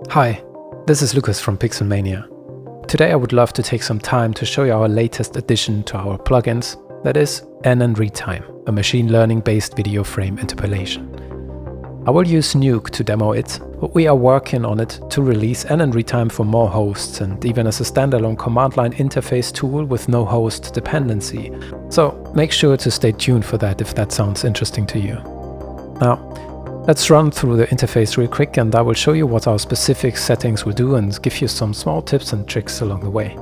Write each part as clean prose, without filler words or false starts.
Hi, this is Lucas from Pixelmania. Today I would love to take some time to show you our latest addition to our plugins, that is NNRetime, a machine learning-based video frame interpolation. I will use Nuke to demo it, but we are working on it to release NNRetime for more hosts and even as a standalone command line interface tool with no host dependency. So make sure to stay tuned for that if that sounds interesting to you. Now, let's run through the interface real quick and I will show you what our specific settings will do and give you some small tips and tricks along the way.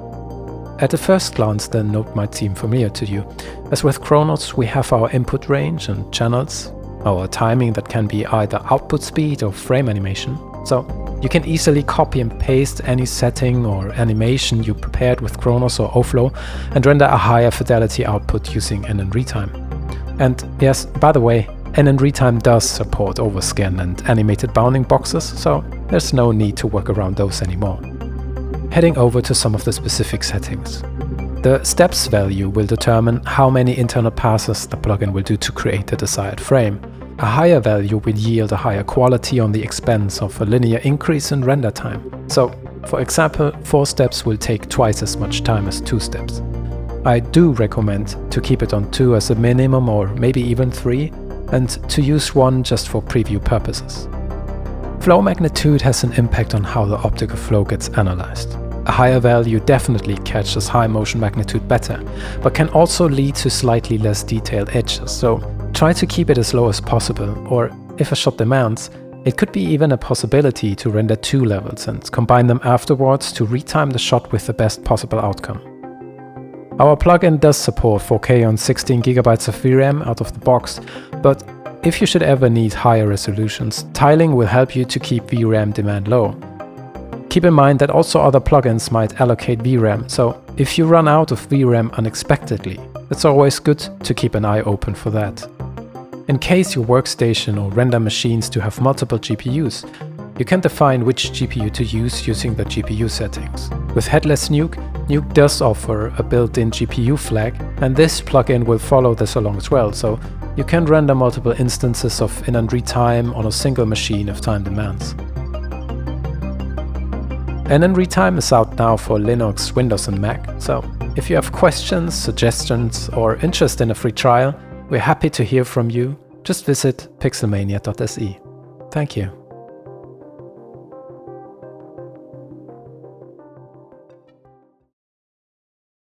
At the first glance, the note might seem familiar to you. As with Chronos, we have our input range and channels, our timing that can be either output speed or frame animation. So you can easily copy and paste any setting or animation you prepared with Chronos or O-Flow and render a higher fidelity output using NNRetime. And yes, by the way, NNRetime does support overscan and animated bounding boxes, so there's no need to work around those anymore. Heading over to some of the specific settings. The steps value will determine how many internal passes the plugin will do to create the desired frame. A higher value will yield a higher quality on the expense of a linear increase in render time. So, for example, 4 steps will take twice as much time as 2 steps. I do recommend to keep it on 2 as a minimum or maybe even 3, and to use 1 just for preview purposes. Flow magnitude has an impact on how the optical flow gets analyzed. A higher value definitely catches high motion magnitude better, but can also lead to slightly less detailed edges, so try to keep it as low as possible, or if a shot demands, it could be even a possibility to render 2 levels and combine them afterwards to retime the shot with the best possible outcome. Our plugin does support 4K on 16GB of VRAM out of the box, but if you should ever need higher resolutions, tiling will help you to keep VRAM demand low. Keep in mind that also other plugins might allocate VRAM, so if you run out of VRAM unexpectedly, it's always good to keep an eye open for that. In case your workstation or render machines do have multiple GPUs, you can define which GPU to use using the GPU settings. With Headless Nuke, Nuke does offer a built-in GPU flag, and this plugin will follow this along as well, so you can render multiple instances of NNRetime on a single machine if time demands. NNRetime is out now for Linux, Windows and Mac, so if you have questions, suggestions or interest in a free trial, we're happy to hear from you. Just visit pixelmania.se. Thank you.